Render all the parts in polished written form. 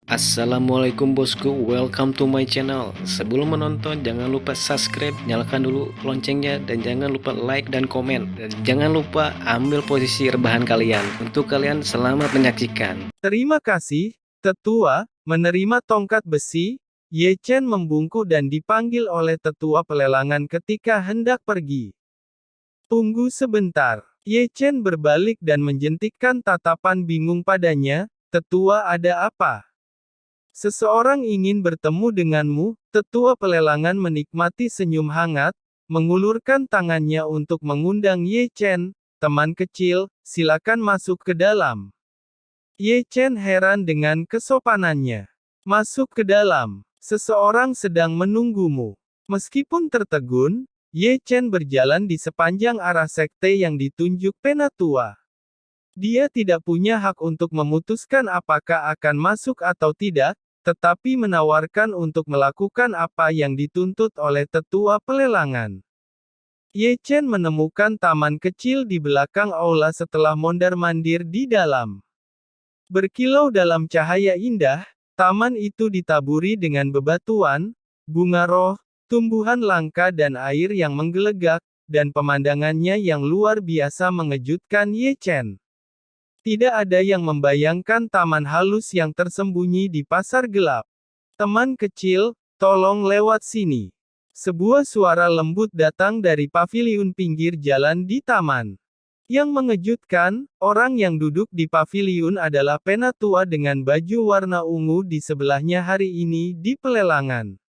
Assalamualaikum bosku, welcome to my channel. Sebelum menonton, jangan lupa subscribe, nyalakan dulu loncengnya, dan jangan lupa like dan komen. Dan jangan lupa ambil posisi rebahan kalian. Untuk kalian, selamat menyaksikan. Terima kasih, Tetua, menerima tongkat besi. Ye Chen membungkuk dan dipanggil oleh Tetua pelelangan ketika hendak pergi. Tunggu sebentar. Ye Chen berbalik dan menjentikkan tatapan bingung padanya. Tetua, ada apa? Seseorang ingin bertemu denganmu. Tetua pelelangan menikmati senyum hangat, mengulurkan tangannya untuk mengundang Ye Chen. Teman kecil, silakan masuk ke dalam. Ye Chen heran dengan kesopanannya. Masuk ke dalam. Seseorang sedang menunggumu. Meskipun tertegun, Ye Chen berjalan di sepanjang arah sekte yang ditunjuk Penatua. Dia tidak punya hak untuk memutuskan apakah akan masuk atau tidak, tetapi menawarkan untuk melakukan apa yang dituntut oleh tetua pelelangan. Ye Chen menemukan taman kecil di belakang aula setelah mondar-mandir di dalam. Berkilau dalam cahaya indah, taman itu ditaburi dengan bebatuan, bunga roh, tumbuhan langka dan air yang menggelegak, dan pemandangannya yang luar biasa mengejutkan Ye Chen. Tidak ada yang membayangkan taman halus yang tersembunyi di pasar gelap. Teman kecil, tolong lewat sini. Sebuah suara lembut datang dari paviliun pinggir jalan di taman. Yang mengejutkan, orang yang duduk di paviliun adalah Penatua dengan baju warna ungu di sebelahnya hari ini di pelelangan.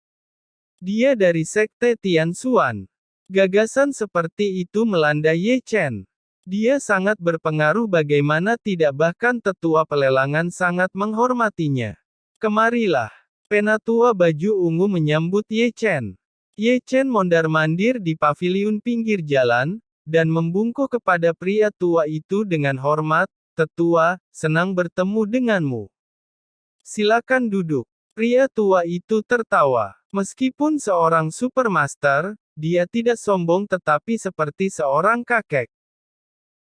Dia dari sekte Tianxuan. Gagasan seperti itu melanda Ye Chen. Dia sangat berpengaruh bagaimana tidak bahkan tetua pelelangan sangat menghormatinya. Kemarilah. Penatua baju ungu menyambut Ye Chen. Ye Chen mondar-mandir di paviliun pinggir jalan, dan membungkuk kepada pria tua itu dengan hormat, "Tetua, senang bertemu denganmu. Silakan duduk." Pria tua itu tertawa. Meskipun seorang supermaster, dia tidak sombong tetapi seperti seorang kakek.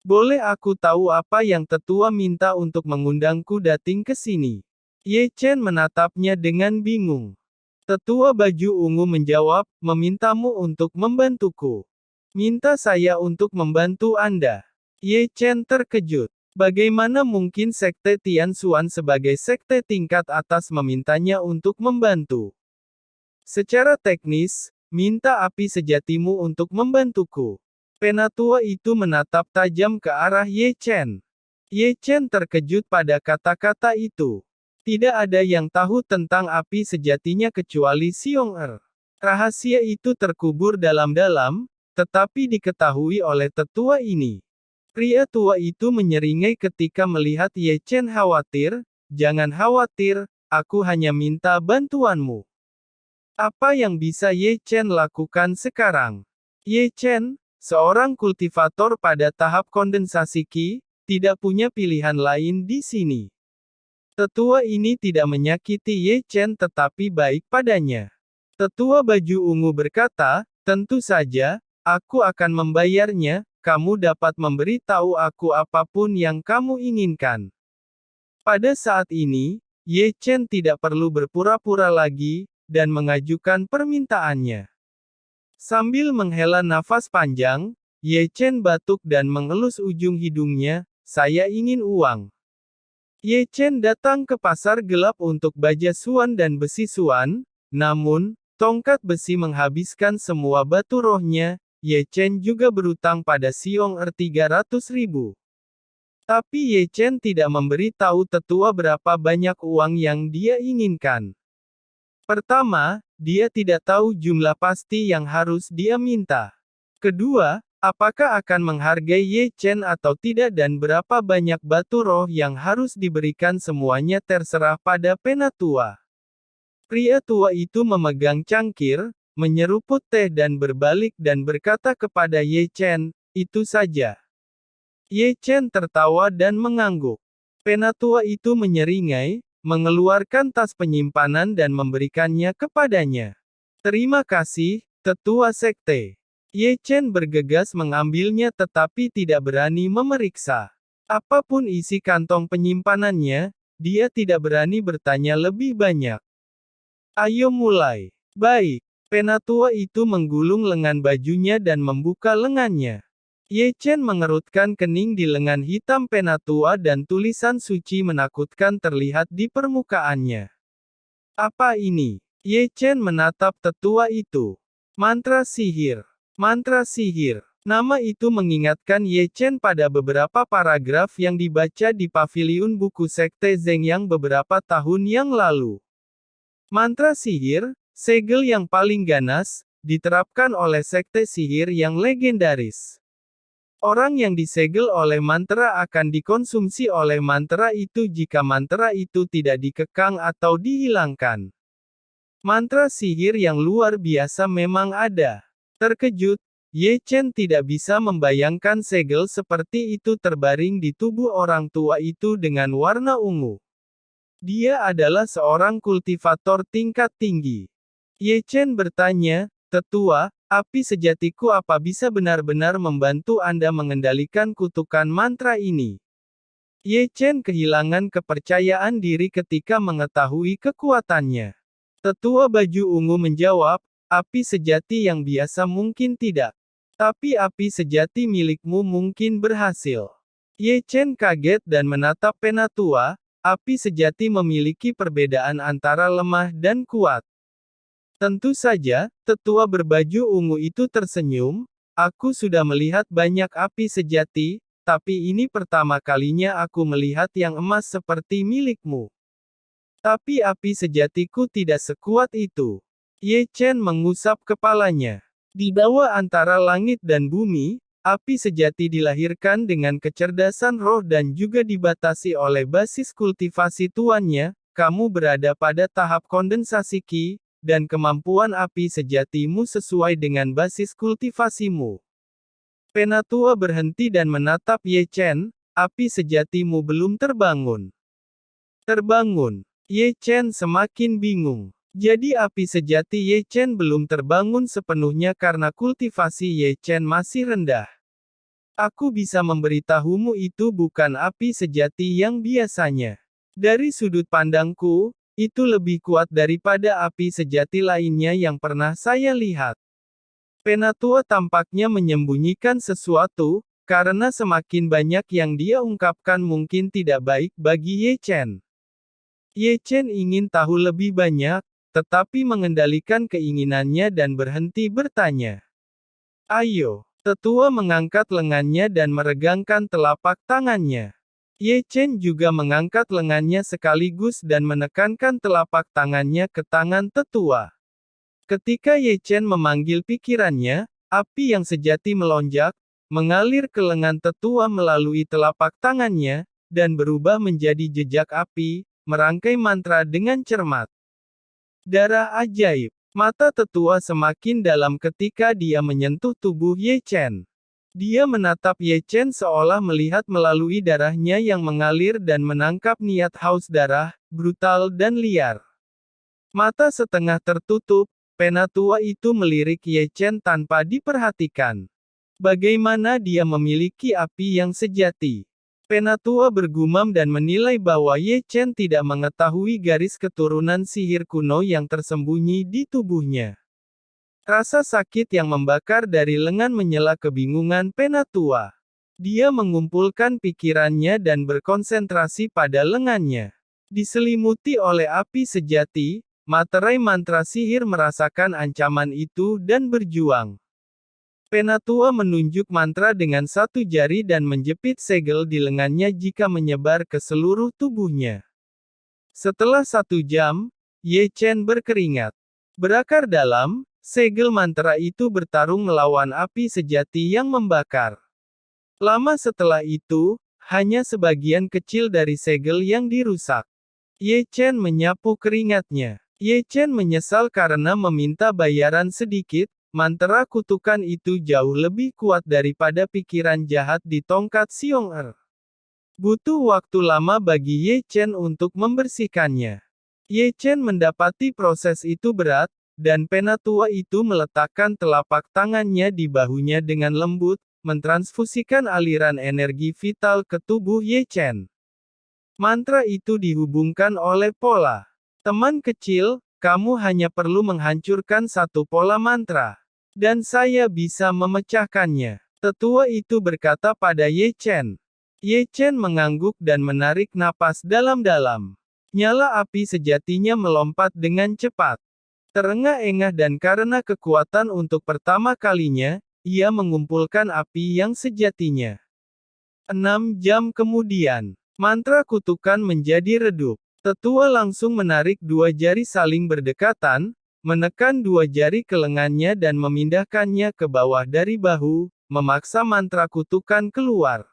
Boleh aku tahu apa yang tetua minta untuk mengundangku datang ke sini? Ye Chen menatapnya dengan bingung. Tetua baju ungu menjawab, memintamu untuk membantuku. Minta saya untuk membantu Anda. Ye Chen terkejut. Bagaimana mungkin sekte Tianxuan sebagai sekte tingkat atas memintanya untuk membantu? Secara teknis, minta api sejatimu untuk membantuku. Penatua itu menatap tajam ke arah Ye Chen. Ye Chen terkejut pada kata-kata itu. Tidak ada yang tahu tentang api sejatinya kecuali Xiong Er. Rahasia itu terkubur dalam-dalam, tetapi diketahui oleh tetua ini. Pria tua itu menyeringai ketika melihat Ye Chen khawatir. Jangan khawatir, aku hanya minta bantuanmu. Apa yang bisa Ye Chen lakukan sekarang? Ye Chen, seorang kultivator pada tahap kondensasi Qi, tidak punya pilihan lain di sini. Tetua ini tidak menyakiti Ye Chen tetapi baik padanya. Tetua baju ungu berkata, tentu saja, aku akan membayarnya, kamu dapat memberitahu aku apapun yang kamu inginkan. Pada saat ini, Ye Chen tidak perlu berpura-pura lagi, dan mengajukan permintaannya. Sambil menghela nafas panjang, Ye Chen batuk dan mengelus ujung hidungnya, saya ingin uang. Ye Chen datang ke pasar gelap untuk baja suan dan besi suan, namun, tongkat besi menghabiskan semua batu rohnya. Ye Chen juga berutang pada Xiong Er 300.000. Tapi Ye Chen tidak memberitahu tetua berapa banyak uang yang dia inginkan. Pertama, dia tidak tahu jumlah pasti yang harus dia minta. Kedua, apakah akan menghargai Ye Chen atau tidak dan berapa banyak batu roh yang harus diberikan semuanya terserah pada Penatua. Pria tua itu memegang cangkir, menyeruput teh dan berbalik dan berkata kepada Ye Chen, itu saja. Ye Chen tertawa dan mengangguk. Penatua itu menyeringai, mengeluarkan tas penyimpanan dan memberikannya kepadanya. Terima kasih, tetua sekte. Ye Chen bergegas mengambilnya tetapi tidak berani memeriksa. Apapun isi kantong penyimpanannya, dia tidak berani bertanya lebih banyak. Ayo mulai. Baik. Penatua itu menggulung lengan bajunya dan membuka lengannya. Ye Chen mengerutkan kening di lengan hitam penatua dan tulisan suci menakutkan terlihat di permukaannya. Apa ini? Ye Chen menatap tetua itu. Mantra sihir. Mantra sihir. Nama itu mengingatkan Ye Chen pada beberapa paragraf yang dibaca di paviliun buku Sekte Zeng yang beberapa tahun yang lalu. Mantra sihir, segel yang paling ganas, diterapkan oleh sekte sihir yang legendaris. Orang yang disegel oleh mantra akan dikonsumsi oleh mantra itu jika mantra itu tidak dikekang atau dihilangkan. Mantra sihir yang luar biasa memang ada. Terkejut, Ye Chen tidak bisa membayangkan segel seperti itu terbaring di tubuh orang tua itu dengan warna ungu. Dia adalah seorang kultivator tingkat tinggi. Ye Chen bertanya, "Tetua, api sejatiku apa bisa benar-benar membantu Anda mengendalikan kutukan mantra ini?" Ye Chen kehilangan kepercayaan diri ketika mengetahui kekuatannya. Tetua baju ungu menjawab, "Api sejati yang biasa mungkin tidak. Tapi api sejati milikmu mungkin berhasil." Ye Chen kaget dan menatap penatua. Api sejati memiliki perbedaan antara lemah dan kuat. Tentu saja, tetua berbaju ungu itu tersenyum, "Aku sudah melihat banyak api sejati, tapi ini pertama kalinya aku melihat yang emas seperti milikmu. Tapi api sejatiku tidak sekuat itu." Ye Chen mengusap kepalanya. Di bawah antara langit dan bumi, api sejati dilahirkan dengan kecerdasan roh dan juga dibatasi oleh basis kultivasi tuannya. Kamu berada pada tahap kondensasi Qi, dan kemampuan api sejatimu sesuai dengan basis kultivasimu. Penatua berhenti dan menatap Ye Chen, "Api sejatimu belum terbangun." Terbangun. Ye Chen semakin bingung. Jadi api sejati Ye Chen belum terbangun sepenuhnya karena kultivasi Ye Chen masih rendah. Aku bisa memberitahumu itu bukan api sejati yang biasanya. Dari sudut pandangku, itu lebih kuat daripada api sejati lainnya yang pernah saya lihat. Penatua tampaknya menyembunyikan sesuatu, karena semakin banyak yang dia ungkapkan mungkin tidak baik bagi Ye Chen. Ye Chen ingin tahu lebih banyak, tetapi mengendalikan keinginannya dan berhenti bertanya. "Ayo." Tetua mengangkat lengannya dan meregangkan telapak tangannya. Ye Chen juga mengangkat lengannya sekaligus dan menekankan telapak tangannya ke tangan tetua. Ketika Ye Chen memanggil pikirannya, api yang sejati melonjak, mengalir ke lengan tetua melalui telapak tangannya, dan berubah menjadi jejak api, merangkai mantra dengan cermat. Darah ajaib. Mata tetua semakin dalam ketika dia menyentuh tubuh Ye Chen. Dia menatap Ye Chen seolah melihat melalui darahnya yang mengalir dan menangkap niat haus darah, brutal dan liar. Mata setengah tertutup, penatua itu melirik Ye Chen tanpa diperhatikan. Bagaimana dia memiliki api yang sejati? Penatua bergumam dan menilai bahwa Ye Chen tidak mengetahui garis keturunan sihir kuno yang tersembunyi di tubuhnya. Rasa sakit yang membakar dari lengan menyela kebingungan penatua. Dia mengumpulkan pikirannya dan berkonsentrasi pada lengannya. Diselimuti oleh api sejati, materai mantra sihir merasakan ancaman itu dan berjuang. Penatua menunjuk mantra dengan satu jari dan menjepit segel di lengannya jika menyebar ke seluruh tubuhnya. Setelah 1 jam, Ye Chen berkeringat. Berakar dalam, segel mantra itu bertarung melawan api sejati yang membakar. Lama setelah itu, hanya sebagian kecil dari segel yang dirusak. Ye Chen menyapu keringatnya. Ye Chen menyesal karena meminta bayaran sedikit. Mantra kutukan itu jauh lebih kuat daripada pikiran jahat di tongkat Xiong Er. Butuh waktu lama bagi Ye Chen untuk membersihkannya. Ye Chen mendapati proses itu berat, dan penatua itu meletakkan telapak tangannya di bahunya dengan lembut, mentransfusikan aliran energi vital ke tubuh Ye Chen. Mantra itu dihubungkan oleh pola. Teman kecil, kamu hanya perlu menghancurkan satu pola mantra. Dan saya bisa memecahkannya. Tetua itu berkata pada Ye Chen. Ye Chen mengangguk dan menarik napas dalam-dalam. Nyala api sejatinya melompat dengan cepat. Terengah-engah dan karena kekuatan untuk pertama kalinya, ia mengumpulkan api yang sejatinya. 6 jam kemudian, mantra kutukan menjadi redup. Tetua langsung menarik dua jari saling berdekatan, menekan dua jari ke lengannya dan memindahkannya ke bawah dari bahu, memaksa mantra kutukan keluar.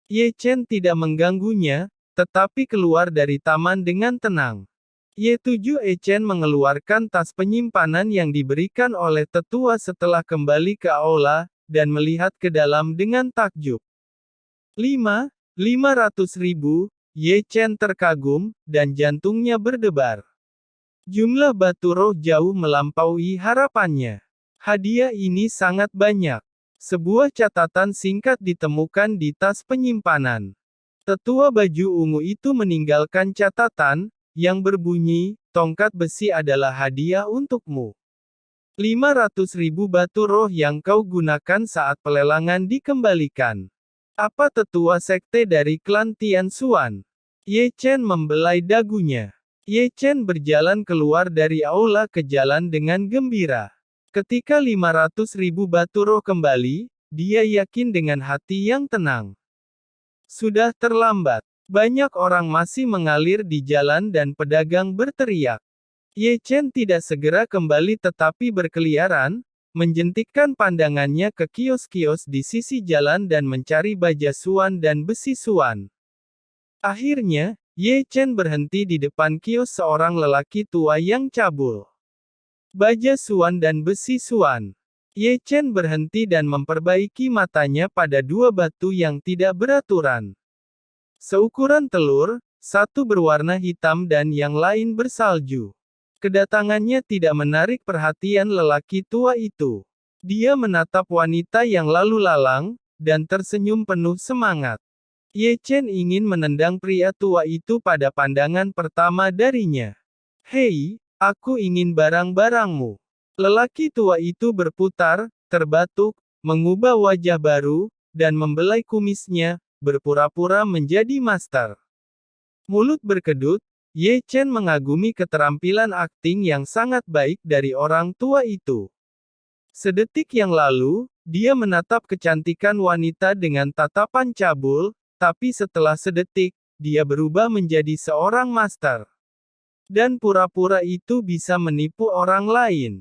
Ye Chen tidak mengganggunya, tetapi keluar dari taman dengan tenang. Y7 Chen mengeluarkan tas penyimpanan yang diberikan oleh tetua setelah kembali ke aula, dan melihat ke dalam dengan takjub. 500.000, Ye Chen terkagum, dan jantungnya berdebar. Jumlah batu roh jauh melampaui harapannya. Hadiah ini sangat banyak. Sebuah catatan singkat ditemukan di tas penyimpanan. Tetua baju ungu itu meninggalkan catatan, yang berbunyi, tongkat besi adalah hadiah untukmu. 500.000 batu roh yang kau gunakan saat pelelangan dikembalikan. Apa tetua sekte dari klan Tianxuan? Ye Chen membelai dagunya. Ye Chen berjalan keluar dari aula ke jalan dengan gembira. Ketika 500.000 batu roh kembali, dia yakin dengan hati yang tenang. Sudah terlambat. Banyak orang masih mengalir di jalan dan pedagang berteriak. Ye Chen tidak segera kembali tetapi berkeliaran, menjentikkan pandangannya ke kios-kios di sisi jalan dan mencari baja suan dan besi suan. Akhirnya, Ye Chen berhenti di depan kios seorang lelaki tua yang cabul. Baja suan dan besi suan. Ye Chen berhenti dan memperbaiki matanya pada dua batu yang tidak beraturan. Seukuran telur, satu berwarna hitam dan yang lain bersalju. Kedatangannya tidak menarik perhatian lelaki tua itu. Dia menatap wanita yang lalu lalang, dan tersenyum penuh semangat. Ye Chen ingin menendang pria tua itu pada pandangan pertama darinya. Hei, aku ingin barang-barangmu. Lelaki tua itu berputar, terbatuk, mengubah wajah baru, dan membelai kumisnya, berpura-pura menjadi master. Mulut berkedut, Ye Chen mengagumi keterampilan akting yang sangat baik dari orang tua itu. Sedetik yang lalu, dia menatap kecantikan wanita dengan tatapan cabul, tapi setelah sedetik, dia berubah menjadi seorang master. Dan pura-pura itu bisa menipu orang lain.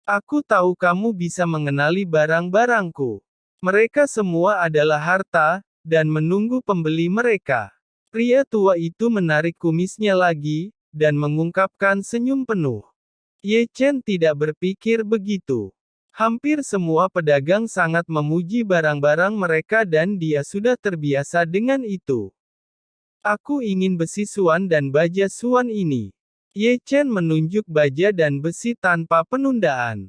Aku tahu kamu bisa mengenali barang-barangku. Mereka semua adalah harta, dan menunggu pembeli mereka. Pria tua itu menarik kumisnya lagi, dan mengungkapkan senyum penuh. Ye Chen tidak berpikir begitu. Hampir semua pedagang sangat memuji barang-barang mereka dan dia sudah terbiasa dengan itu. Aku ingin besi suan dan baja suan ini. Ye Chen menunjuk baja dan besi tanpa penundaan.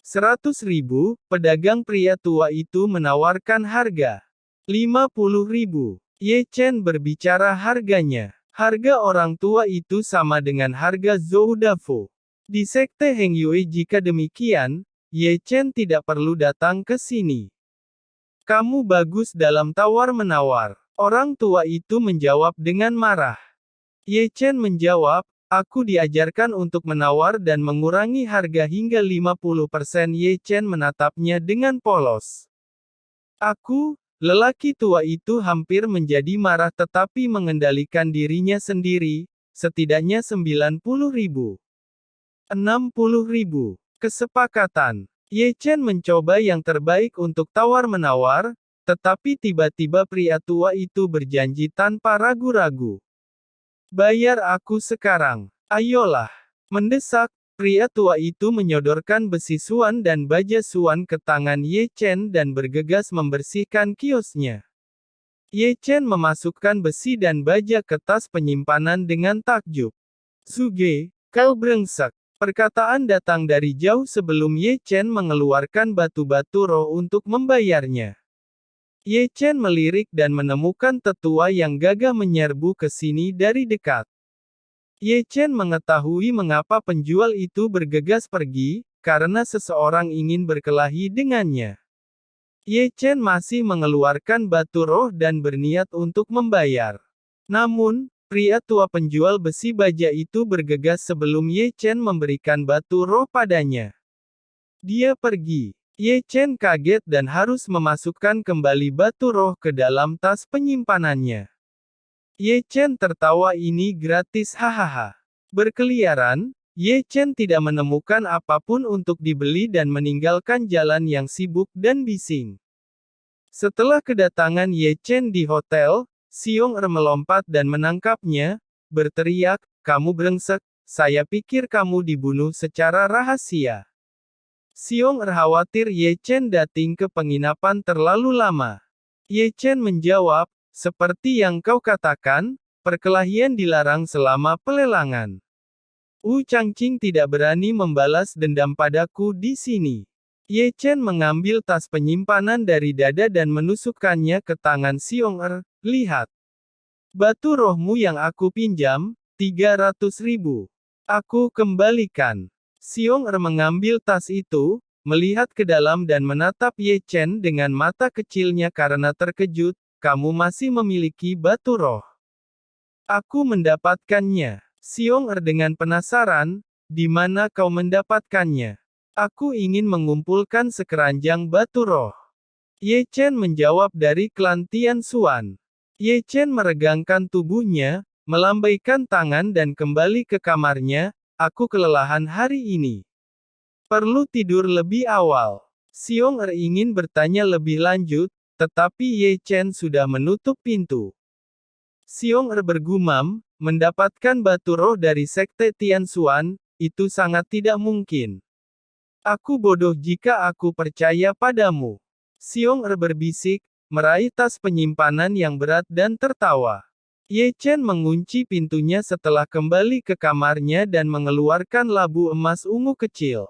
100.000, pedagang pria tua itu menawarkan harga. 50.000. Ye Chen berbicara harganya. Harga orang tua itu sama dengan harga Zhou Dafo. Di sekte Heng Yue jika demikian, Ye Chen tidak perlu datang ke sini. Kamu bagus dalam tawar-menawar. Orang tua itu menjawab dengan marah. Ye Chen menjawab, aku diajarkan untuk menawar dan mengurangi harga hingga 50%. Ye Chen menatapnya dengan polos. Aku, lelaki tua itu hampir menjadi marah tetapi mengendalikan dirinya sendiri, setidaknya 90.000. 60.000. Kesepakatan. Ye Chen mencoba yang terbaik untuk tawar-menawar, tetapi tiba-tiba pria tua itu berjanji tanpa ragu-ragu. Bayar aku sekarang. Ayolah. Mendesak, pria tua itu menyodorkan besi suan dan baja suan ke tangan Ye Chen dan bergegas membersihkan kiosnya. Ye Chen memasukkan besi dan baja ke tas penyimpanan dengan takjub. Suge, kau brengsek. Perkataan datang dari jauh sebelum Ye Chen mengeluarkan batu-batu roh untuk membayarnya. Ye Chen melirik dan menemukan tetua yang gagah menyerbu ke sini dari dekat. Ye Chen mengetahui mengapa penjual itu bergegas pergi, karena seseorang ingin berkelahi dengannya. Ye Chen masih mengeluarkan batu roh dan berniat untuk membayar. Namun, pria tua penjual besi baja itu bergegas sebelum Ye Chen memberikan batu roh padanya. Dia pergi. Ye Chen kaget dan harus memasukkan kembali batu roh ke dalam tas penyimpanannya. Ye Chen tertawa, ini gratis, hahaha. Berkeliaran, Ye Chen tidak menemukan apapun untuk dibeli dan meninggalkan jalan yang sibuk dan bising. Setelah kedatangan Ye Chen di hotel, Xiong Er melompat dan menangkapnya, berteriak, "Kamu brengsek, saya pikir kamu dibunuh secara rahasia." Xiong Er khawatir Ye Chen datang ke penginapan terlalu lama. Ye Chen menjawab, "Seperti yang kau katakan, perkelahian dilarang selama pelelangan. Wu Changqing tidak berani membalas dendam padaku di sini." Ye Chen mengambil tas penyimpanan dari dada dan menusukkannya ke tangan Xiong Er. "Lihat. Batu rohmu yang aku pinjam, 300.000. Aku kembalikan." Xiong Er mengambil tas itu, melihat ke dalam dan menatap Ye Chen dengan mata kecilnya karena terkejut, "Kamu masih memiliki batu roh?" "Aku mendapatkannya." Xiong Er dengan penasaran, "Di mana kau mendapatkannya?" "Aku ingin mengumpulkan sekeranjang batu roh." Ye Chen menjawab, "Dari klan Tianxuan." Ye Chen meregangkan tubuhnya, melambaikan tangan dan kembali ke kamarnya, "Aku kelelahan hari ini. Perlu tidur lebih awal." Xiong Er ingin bertanya lebih lanjut, tetapi Ye Chen sudah menutup pintu. Xiong Er bergumam, "Mendapatkan batu roh dari sekte Tianxuan, itu sangat tidak mungkin. Aku bodoh jika aku percaya padamu." Xiong Er berbisik, meraih tas penyimpanan yang berat dan tertawa. Ye Chen mengunci pintunya setelah kembali ke kamarnya dan mengeluarkan labu emas ungu kecil.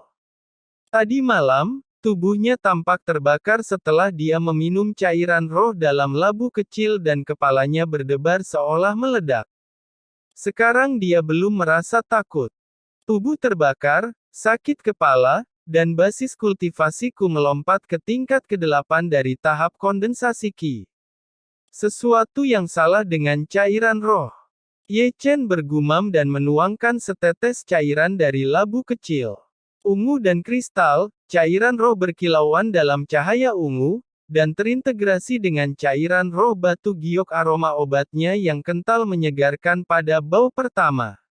Tadi malam, tubuhnya tampak terbakar setelah dia meminum cairan roh dalam labu kecil dan kepalanya berdebar seolah meledak. Sekarang dia belum merasa takut. Tubuh terbakar, sakit kepala, dan basis kultivasiku melompat ke tingkat ke-8 dari tahap kondensasi Qi. Sesuatu yang salah dengan cairan roh. Ye Chen bergumam dan menuangkan setetes cairan dari labu kecil. Ungu dan kristal, cairan roh berkilauan dalam cahaya ungu, dan terintegrasi dengan cairan roh batu giok, aroma obatnya yang kental menyegarkan pada bau pertama.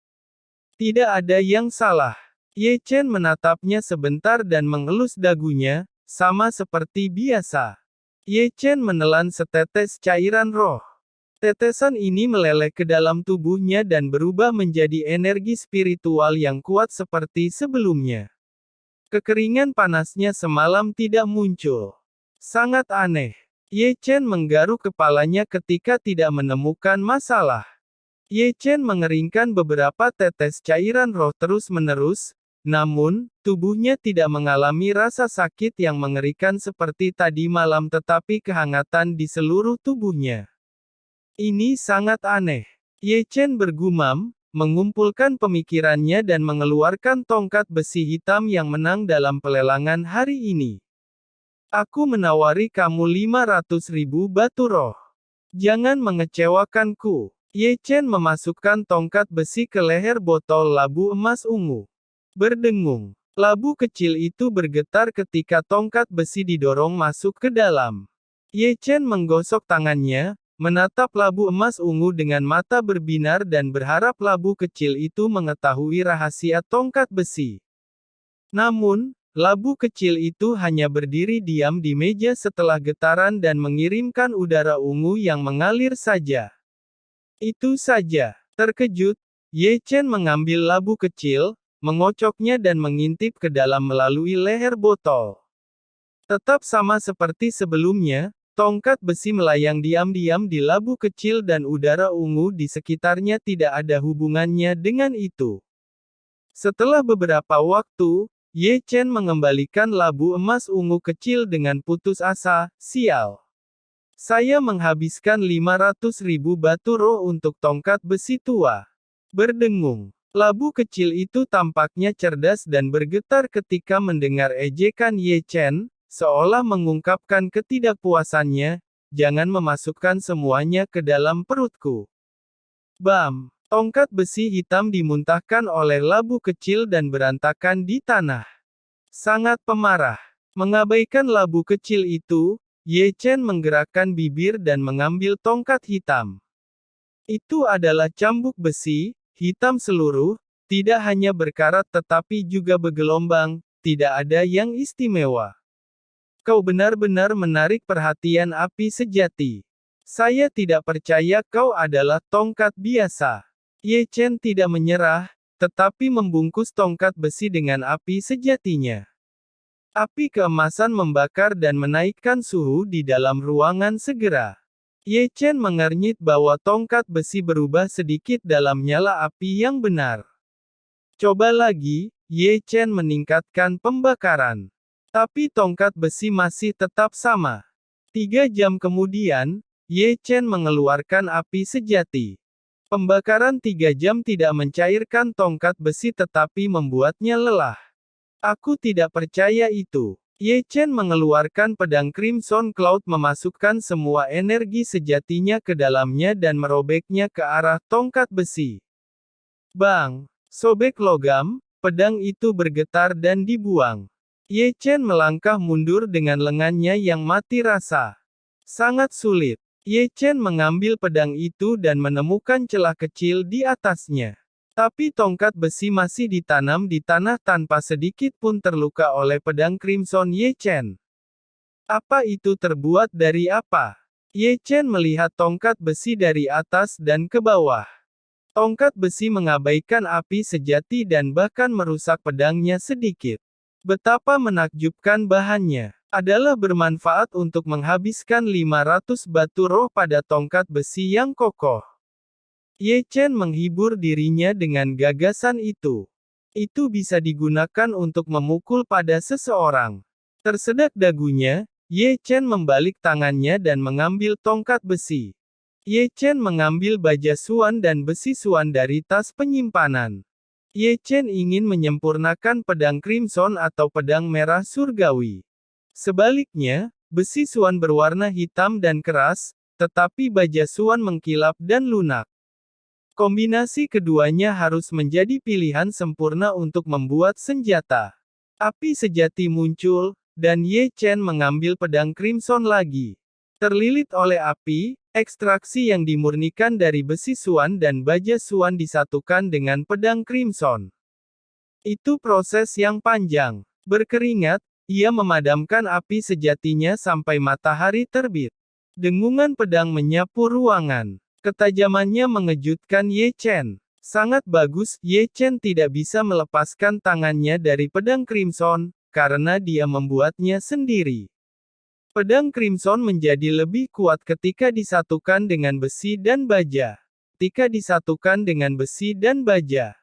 Tidak ada yang salah. Ye Chen menatapnya sebentar dan mengelus dagunya, sama seperti biasa. Ye Chen menelan setetes cairan roh. Tetesan ini meleleh ke dalam tubuhnya dan berubah menjadi energi spiritual yang kuat seperti sebelumnya. Kekeringan panasnya semalam tidak muncul. Sangat aneh. Ye Chen menggaruk kepalanya ketika tidak menemukan masalah. Ye Chen mengeringkan beberapa tetes cairan roh terus-menerus, namun, tubuhnya tidak mengalami rasa sakit yang mengerikan seperti tadi malam, tetapi kehangatan di seluruh tubuhnya. "Ini sangat aneh." Ye Chen bergumam, mengumpulkan pemikirannya dan mengeluarkan tongkat besi hitam yang menang dalam pelelangan hari ini. "Aku menawari kamu 500.000 batu roh. Jangan mengecewakanku." Ye Chen memasukkan tongkat besi ke leher botol labu emas ungu. Berdengung. Labu kecil itu bergetar ketika tongkat besi didorong masuk ke dalam. Ye Chen menggosok tangannya, menatap labu emas ungu dengan mata berbinar dan berharap labu kecil itu mengetahui rahasia tongkat besi. Namun, labu kecil itu hanya berdiri diam di meja setelah getaran dan mengirimkan udara ungu yang mengalir saja. Itu saja. Terkejut, Ye Chen mengambil labu kecil, mengocoknya dan mengintip ke dalam melalui leher botol. Tetap sama seperti sebelumnya, tongkat besi melayang diam-diam di labu kecil dan udara ungu di sekitarnya tidak ada hubungannya dengan itu. Setelah beberapa waktu, Ye Chen mengembalikan labu emas ungu kecil dengan putus asa, "Sial. Saya menghabiskan 500.000 batu roh untuk tongkat besi tua. Berdengung. Labu kecil itu tampaknya cerdas dan bergetar ketika mendengar ejekan Ye Chen, seolah mengungkapkan ketidakpuasannya, jangan memasukkan semuanya ke dalam perutku. Bam! Tongkat besi hitam dimuntahkan oleh labu kecil dan berantakan di tanah. Sangat pemarah. Mengabaikan labu kecil itu, Ye Chen menggerakkan bibir dan mengambil tongkat hitam. Itu adalah cambuk besi, hitam seluruh, tidak hanya berkarat tetapi juga bergelombang, tidak ada yang istimewa. Kau benar-benar menarik perhatian api sejati. Saya tidak percaya kau adalah tongkat biasa. Ye Chen tidak menyerah, tetapi membungkus tongkat besi dengan api sejatinya. Api keemasan membakar dan menaikkan suhu di dalam ruangan segera. Ye Chen mengernyit bahwa tongkat besi berubah sedikit dalam nyala api yang benar. Coba lagi, Ye Chen meningkatkan pembakaran. Tapi tongkat besi masih tetap sama. 3 jam kemudian, Ye Chen mengeluarkan api sejati. Pembakaran 3 jam tidak mencairkan tongkat besi tetapi membuatnya lelah. Aku tidak percaya itu. Ye Chen mengeluarkan pedang Crimson Cloud memasukkan semua energi sejatinya ke dalamnya dan merobeknya ke arah tongkat besi. Bang! Sobek logam, pedang itu bergetar dan dibuang. Ye Chen melangkah mundur dengan lengannya yang mati rasa. Sangat sulit. Ye Chen mengambil pedang itu dan menemukan celah kecil di atasnya. Tapi tongkat besi masih ditanam di tanah tanpa sedikit pun terluka oleh pedang Crimson Ye Chen. Apa itu terbuat dari apa? Ye Chen melihat tongkat besi dari atas dan ke bawah. Tongkat besi mengabaikan api sejati dan bahkan merusak pedangnya sedikit. Betapa menakjubkan bahannya. Adalah bermanfaat untuk menghabiskan 500 batu roh pada tongkat besi yang kokoh. Ye Chen menghibur dirinya dengan gagasan itu. Itu bisa digunakan untuk memukul pada seseorang. Tersedak dagunya, Ye Chen membalik tangannya dan mengambil tongkat besi. Ye Chen mengambil baja suan dan besi suan dari tas penyimpanan. Ye Chen ingin menyempurnakan pedang Crimson atau pedang merah surgawi. Sebaliknya, besi suan berwarna hitam dan keras, tetapi baja suan mengkilap dan lunak. Kombinasi keduanya harus menjadi pilihan sempurna untuk membuat senjata. Api sejati muncul, dan Ye Chen mengambil pedang Crimson lagi. Terlilit oleh api, ekstraksi yang dimurnikan dari besi suan dan baja suan disatukan dengan pedang Crimson. Itu proses yang panjang. Berkeringat, ia memadamkan api sejatinya sampai matahari terbit. Dengungan pedang menyapu ruangan. Ketajamannya mengejutkan Ye Chen. Sangat bagus, Ye Chen tidak bisa melepaskan tangannya dari pedang Crimson, karena dia membuatnya sendiri. Pedang Crimson menjadi lebih kuat ketika disatukan dengan besi dan baja. Ketika disatukan dengan besi dan baja,